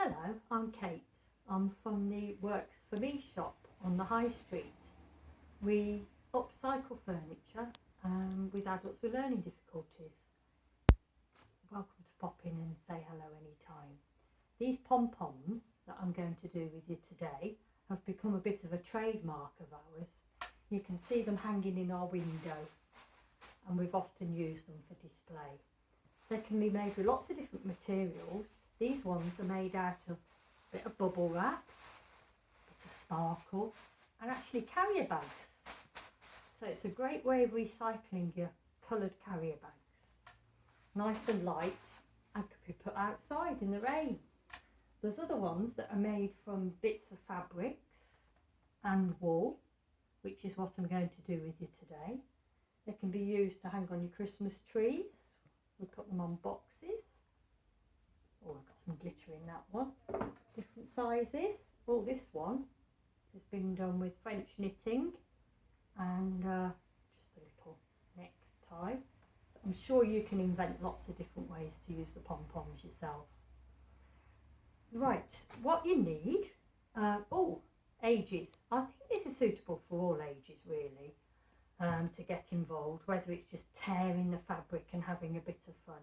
Hello, I'm Kate. I'm from the Works for Me shop on the High Street. We upcycle furniture with adults with learning difficulties. Welcome to pop in and say hello anytime. These Pom Poms that I'm going to do with you today have become a bit of a trademark of ours. You can see them hanging in our window and we've often used them for display. They can be made with lots of different materials. These ones are made out of a bit of bubble wrap, a bit of sparkle, and actually carrier bags. So it's a great way of recycling your coloured carrier bags. Nice and light and could be put outside in the rain. There's other ones that are made from bits of fabrics and wool, which is what I'm going to do with you today. They can be used to hang on your Christmas trees. We put them on boxes. Oh, I've got some glitter in that one. Different sizes. Oh, this one has been done with French knitting and just a little necktie. So I'm sure you can invent lots of different ways to use the pom-poms yourself. Right, what you need, ages. I think this is suitable for all ages really, to get involved, whether it's just tearing the fabric and having a bit of fun.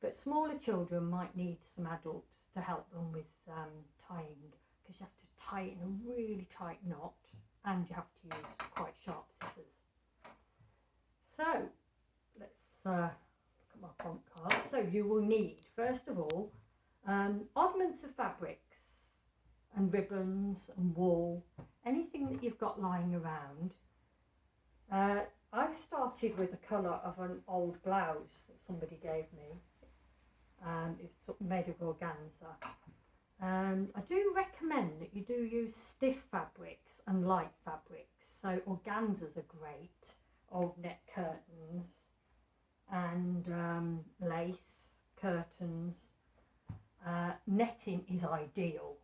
But smaller children might need some adults to help them with tying, because you have to tie it in a really tight knot and you have to use quite sharp scissors. So let's look at my prompt card. So you will need, first of all, oddments of fabrics and ribbons and wool, anything that you've got lying around. I've started with the colour of an old blouse that somebody gave me. It's made of organza. I do recommend that you do use stiff fabrics and light fabrics. So organzas are great, old net curtains and lace curtains. Netting is ideal.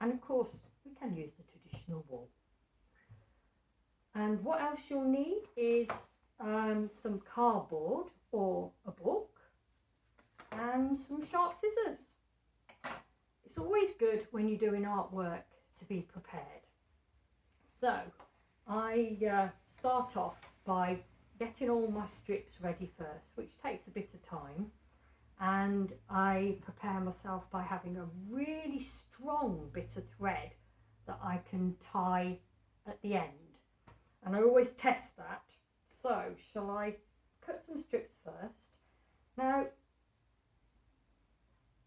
And of course we can use the traditional wool. And what else you'll need is some cardboard or a book and some sharp scissors. It's always good when you're doing artwork to be prepared. So I start off by getting all my strips ready first, which takes a bit of time. And I prepare myself by having a really strong bit of thread that I can tie at the end. And I always test that. So shall I cut some strips first? Now,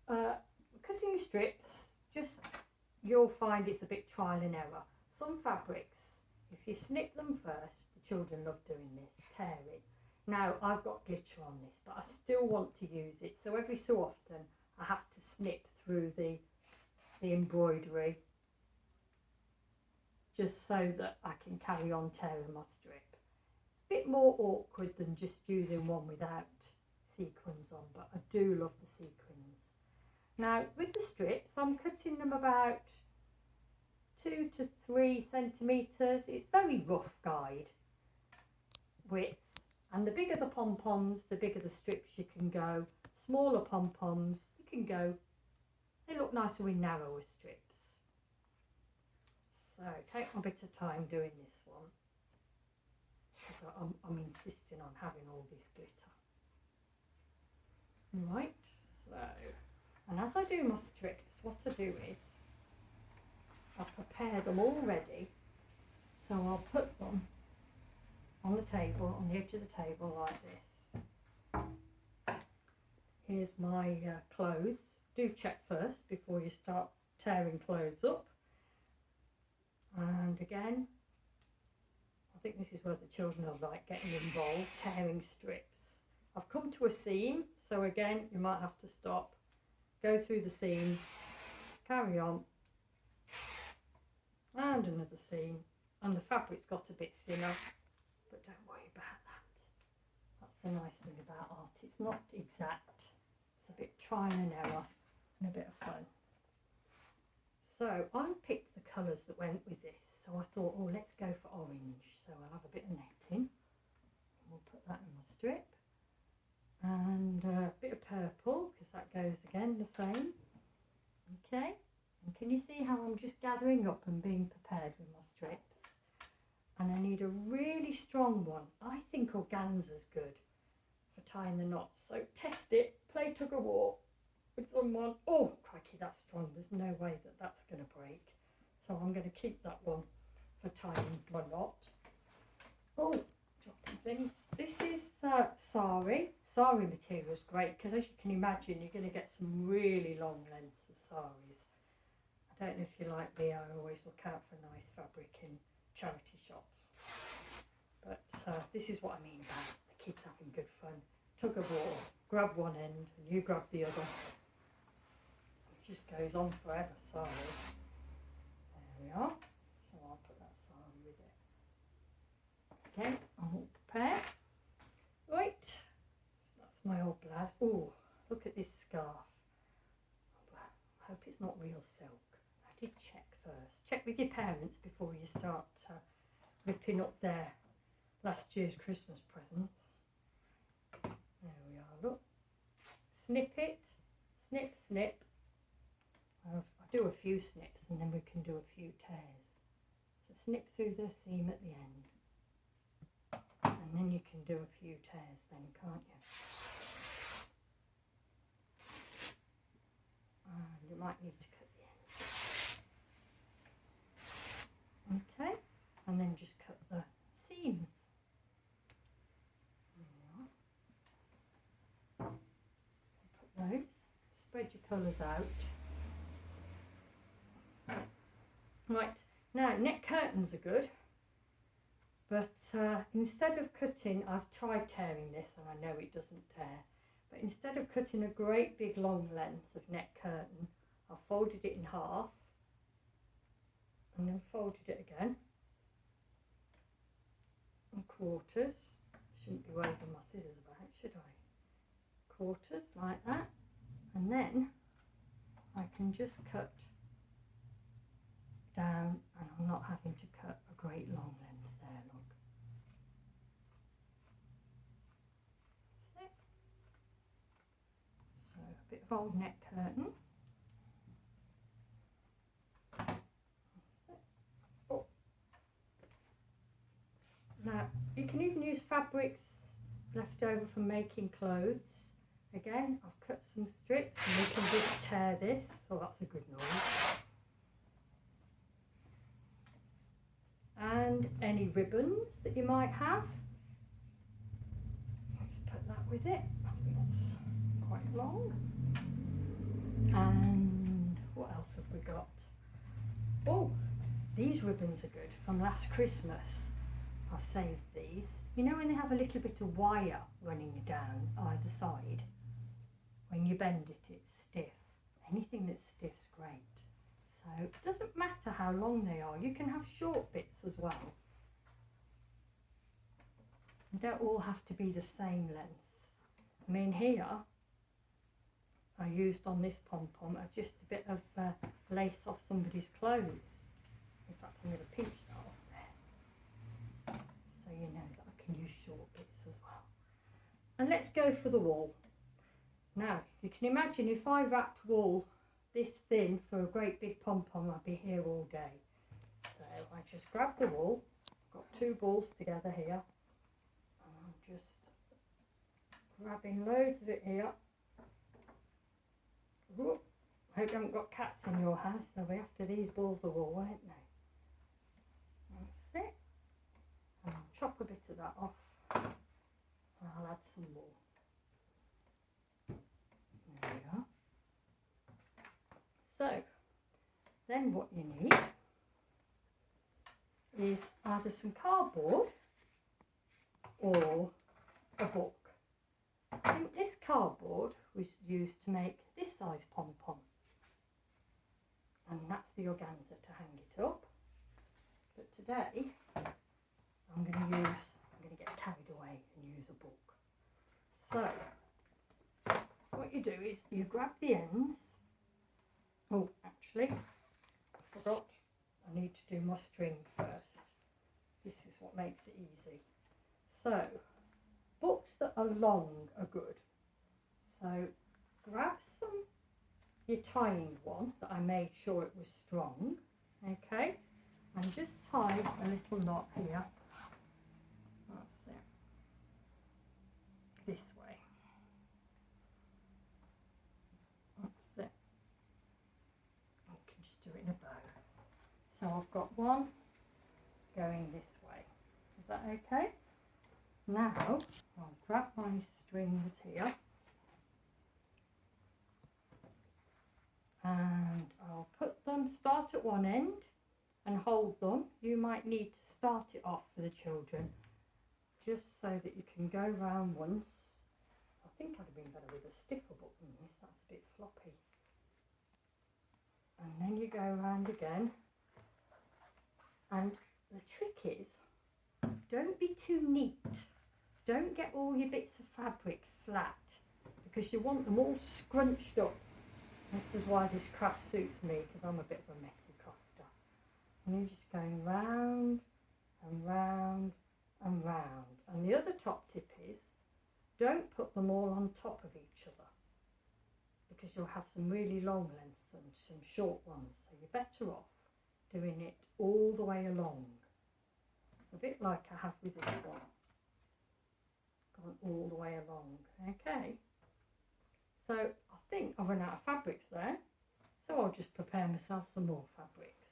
cutting your strips, you'll find it's a bit trial and error. Some fabrics, if you snip them first, the children love doing this, tear it. Now I've got glitter on this, but I still want to use it. So every so often I have to snip through the embroidery, just so that I can carry on tearing my strip. It's a bit more awkward than just using one without sequins on, but I do love the sequins. Now with the strips, I'm cutting them about 2 to 3 centimetres. It's very rough guide width. And the bigger the pom-poms, the bigger the strips you can go. Smaller pom-poms, you can go, they look nicer with narrower strips. So take my bit of time doing this one, because I'm insisting on having all this glitter. Right, so, and as I do my strips, what I do is I prepare them all ready. So I'll put them on the table, on the edge of the table like this. Here's my clothes. Do check first before you start tearing clothes up. And again, I think this is where the children are like getting involved, tearing strips. I've come to a seam, so again you might have to stop, go through the seam, carry on, and another seam, and the fabric's got a bit thinner, but don't worry about that. That's the nice thing about art, it's not exact, it's a bit trial and error and a bit of fun. So I picked the colours that went with this, so I thought, oh, let's go for orange. So I'll have a bit of netting, and we'll put that in my strip, and a bit of purple, because that goes again the same. And can you see how I'm just gathering up and being prepared with my strips? And I need a really strong one. I think organza's good for tying the knots. So test it, play tug of war with someone. Oh, crikey, that's strong. There's no way that that's going to break. So I'm going to keep that one for tying my knot. Oh, dropping things. This is sari. Sari material is great because, as you can imagine, you're going to get some really long lengths of saris. I don't know if you're like me, I always look out for nice fabric in charity shops. But this is what I mean about the kids having good fun. Tug of war, grab one end and you grab the other. It just goes on forever, sari. There we are. So I'll put that sari with it. Okay, I'm all prepared. Right, that's my old blouse. Oh, look at this scarf. I hope it's not real silk. I did check first. Check with your parents before you start ripping up their last year's Christmas presents. There we are, look. Snip it, snip, snip. I'll do a few snips and then we can do a few tears. So snip through the seam at the end. And then you can do a few tears then, can't you? And you might need to cut the ends. Okay, and then just cut the seams. Put those, spread your colours out. Right, now neck curtains are good, but instead of cutting, I've tried tearing this and I know it doesn't tear, but instead of cutting a great big long length of neck curtain, I've folded it in half and then folded it again in quarters. Shouldn't be waving my scissors about, should I? Quarters like that, and then I can just cut down and I'm not having to cut a great long length there, look. That's it. So a bit of old neck curtain. That's it. Oh. Now you can even use fabrics left over from making clothes. Again, I've cut some strips and we can just tear this, so that's a good noise. And any ribbons that you might have. Let's put that with it. I think that's quite long. And what else have we got? Oh, these ribbons are good from last Christmas. I saved these. You know when they have a little bit of wire running down either side? When you bend it, it's stiff. Anything that's stiff's great. So it doesn't matter how long they are. You can have short bits as well. They don't all have to be the same length. I mean, here I used on this pom-pom just a bit of lace off somebody's clothes. In fact, I'm going to pinch that off there, so you know that I can use short bits as well. And let's go for the wool. Now, you can imagine if I wrapped wool this thin for a great big pom-pom, I'd be here all day. So I just grab the wool, I've got two balls together here, and I'm just grabbing loads of it here. Ooh, I hope you haven't got cats in your house, they'll be after these balls of wool, won't they? That's it. And I'll chop a bit of that off and I'll add some wool. There we are. So, then what you need is either some cardboard or a book. I think this cardboard was used to make this size pom-pom, and that's the organza to hang it up. But today I'm going to get carried away and use a book. So what you do is you grab the ends. Oh, actually, I forgot. I need to do my string first. This is what makes it easy. So, books that are long are good. So, grab some your tying one that I made sure it was strong, okay, and just tie a little knot here. That's it. This way. That's it. You can just do it in a bow. So I've got one going this way. Is that okay? Now I'll grab my strings here and I'll put them, start at one end and hold them. You might need to start it off for the children just so that you can go round once. I think I'd have been better with a stiffer book than this, that's a bit floppy. And then you go round again, and the trick is don't be too neat. Don't get all your bits of fabric flat because you want them all scrunched up. This is why this craft suits me, because I'm a bit of a messy crafter. And you're just going round and round and round. And the other top tip is don't put them all on top of each other because you'll have some really long lengths and some short ones. So you're better off doing it all the way along. A bit like I have with this one. Gone all the way along. Okay. So I think I've run out of fabrics there. So I'll just prepare myself some more fabrics.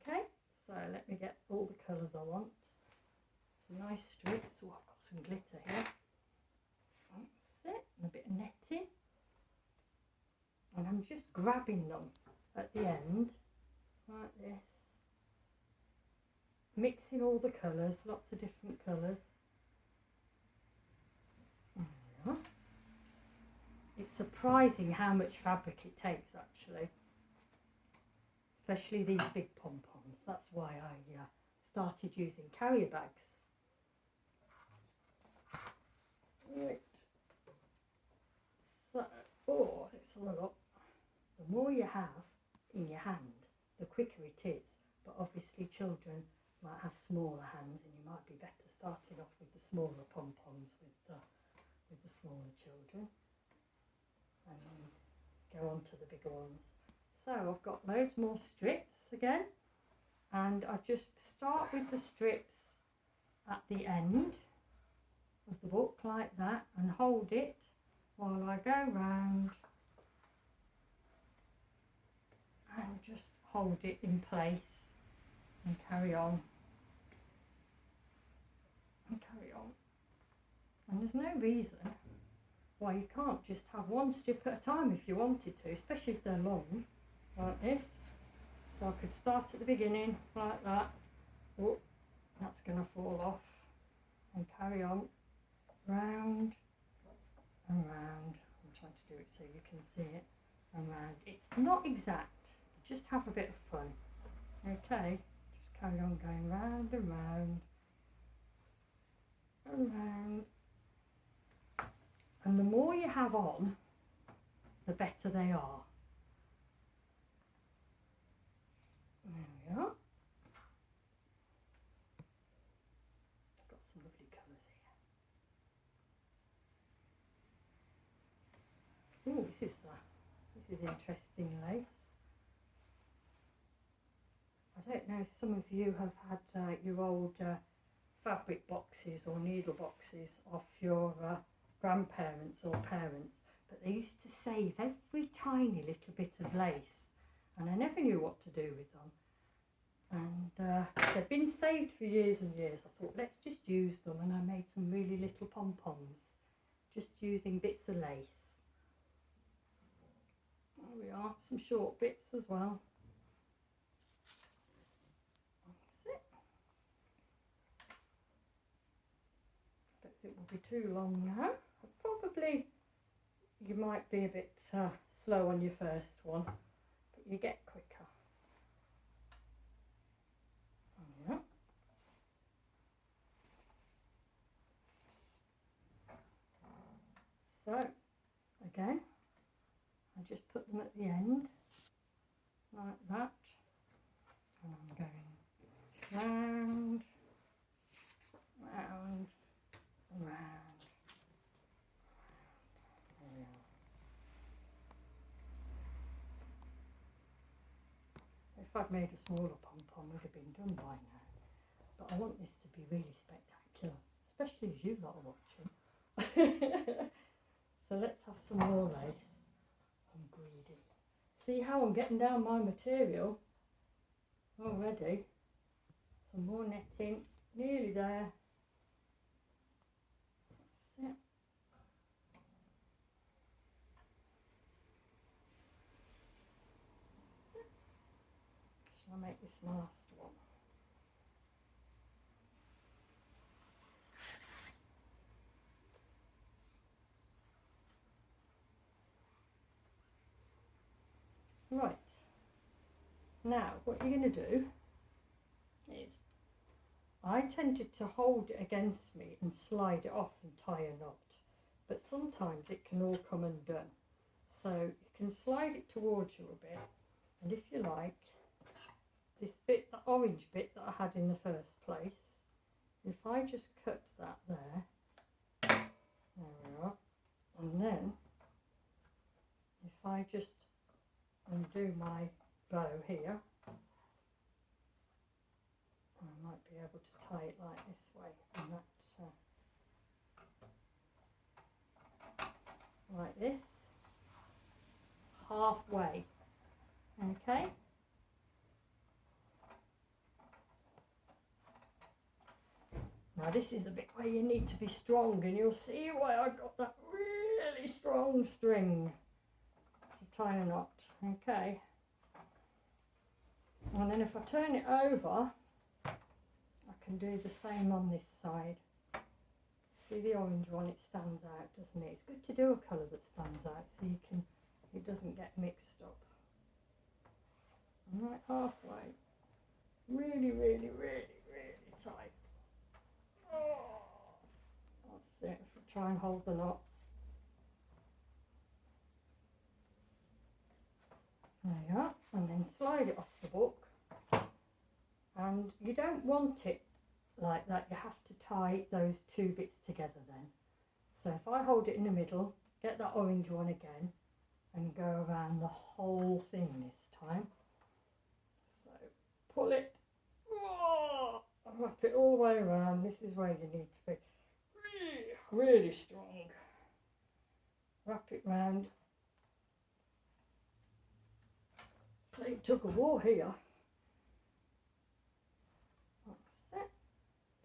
Okay. So let me get all the colours I want. Some nice strips. Oh, I've got some glitter here. That's it. And a bit of netting. And I'm just grabbing them at the end like this. Mixing all the colours, lots of different colours. Yeah. It's surprising how much fabric it takes actually. Especially these big pom-poms. That's why I started using carrier bags. Right. So, oh, let's have a look. The more you have in your hand, the quicker it is. But obviously children might have smaller hands, and you might be better starting off with the smaller pom-poms with the smaller children, and then go on to the bigger ones. So I've got loads more strips again, and I just start with the strips at the end of the book like that and hold it while I go round and just hold it in place and carry on and carry on. And there's no reason why you can't just have one strip at a time if you wanted to, especially if they're long like this. So I could start at the beginning like that. Oh, that's going to fall off, and carry on round and round. I'm trying to do it so you can see it, and round. It's not exact, just have a bit of fun. Okay, just carry on going round and round and round. And the more you have on, the better they are. There we are. Got some lovely colours here. Oh, this is interesting lace. I don't know if some of you have had your old fabric boxes or needle boxes off your grandparents or parents, but they used to save every tiny little bit of lace, and I never knew what to do with them. And they've been saved for years and years. I thought, let's just use them, and I made some really little pom-poms just using bits of lace. There we are, some short bits as well. That's it. I don't think it will be too long now. Probably you might be a bit slow on your first one, but you get quicker. Yeah. So again, I just put them at the end like that, and I'm going round, round, round. If I'd made a smaller pom-pom, it would have been done by now. But I want this to be really spectacular, especially as you lot are watching. So let's have some more lace. I'm greedy. See how I'm getting down my material already. Some more netting, nearly there. That's it. Shall I make this my last one? Right. Now, what you're going to do is, I tended to hold it against me and slide it off and tie a knot, but sometimes it can all come undone. So you can slide it towards you a bit, and if you like, this bit, that orange bit that I had in the first place, if I just cut that there we are, and then if I just undo my bow here, I might be able to tie it like this way, and that like this, halfway, okay? Now this is the bit where you need to be strong, and you'll see why I got that really strong string to tie a knot, okay? And then if I turn it over, I can do the same on this side. See the orange one, it stands out, doesn't it? It's good to do a colour that stands out so you can, it doesn't get mixed up. I'm right halfway. Really, really, really, really tight. Oh, that's it. If I try and hold the knot. There you are. And then slide it off the book. And you don't want it like that, you have to tie those two bits together then. So if I hold it in the middle, get that orange one again, and go around the whole thing this time. So pull it, and wrap it all the way around. This is where you need to be really, really strong. Wrap it round. Play tug of war here.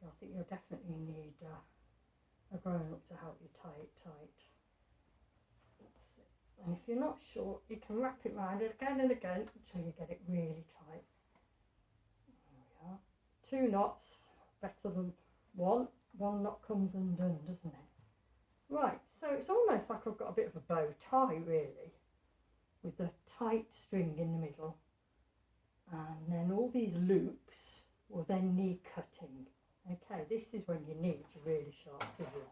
I think you'll definitely need a grown-up to help you tie it tight. That's it. And if you're not sure, you can wrap it round it again and again until you get it really tight. There we are. 2 knots, better than one. 1 knot comes undone, doesn't it? Right, so it's almost like I've got a bit of a bow tie really, with the tight string in the middle. And then all these loops will then need cutting. Okay, this is when you need your really sharp scissors.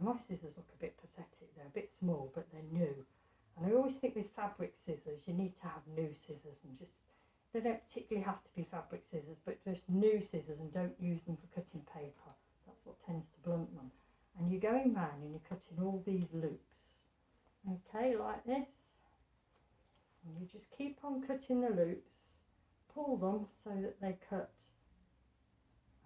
My scissors look a bit pathetic, they're a bit small, but they're new. And I always think with fabric scissors, you need to have new scissors, and just, they don't particularly have to be fabric scissors, but just new scissors, and don't use them for cutting paper. That's what tends to blunt them. And you're going round and you're cutting all these loops. Okay, like this. And you just keep on cutting the loops, pull them so that they cut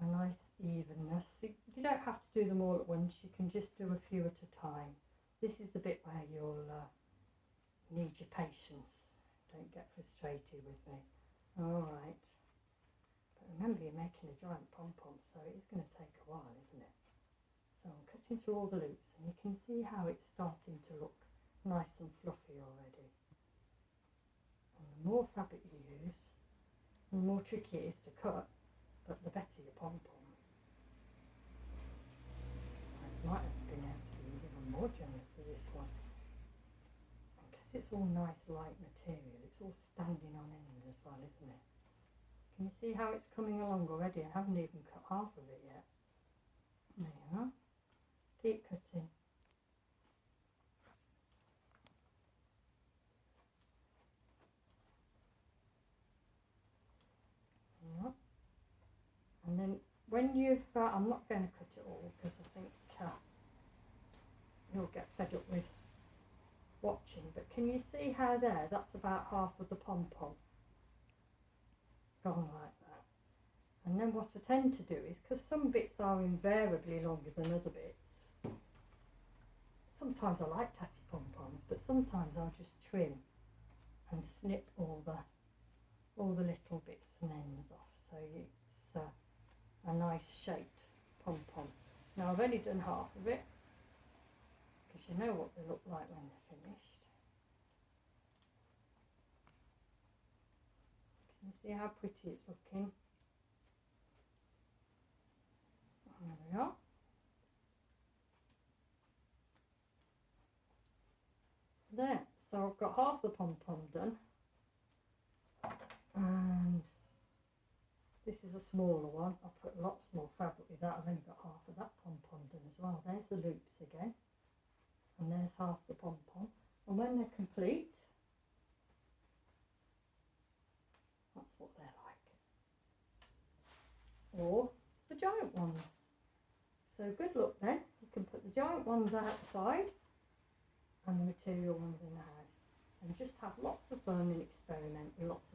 a nice evenness. You don't have to do them all at once, you can just do a few at a time. This is the bit where you'll need your patience. Don't get frustrated with me. Alright. But remember, you're making a giant pom-pom, so it is going to take a while, isn't it? So I'm cutting through all the loops, and you can see how it's starting to look nice and fluffy already. And the more fabric you use, the more tricky it is to cut, but the better your pom-pom. I might have been able to be even more generous with this one. Because it's all nice light material, it's all standing on end as well, isn't it? Can you see how it's coming along already? I haven't even cut half of it yet. There you are. Keep cutting. Yeah. And then when you've, I'm not going to cut it all because I think you'll get fed up with watching, but can you see how there, that's about half of the pom-pom? gone like that. And then what I tend to do is, because some bits are invariably longer than other bits, sometimes I like tatty pom-poms, but sometimes I'll just trim and snip all the little bits and ends off, so it's a nice shaped pom-pom. Now I've only done half of it, because you know what they look like when they're finished. Can you see how pretty it's looking? There we are. There, so I've got half the pom-pom done, and this is a smaller one. I put lots more fabric with that. I've only got half of that pom-pom done as well. There's the loops again, and there's half the pom-pom. And when they're complete, that's what they're like. Or the giant ones. So good luck then. You can put the giant ones outside and the material ones in the house, and just have lots of fun and experiment with lots of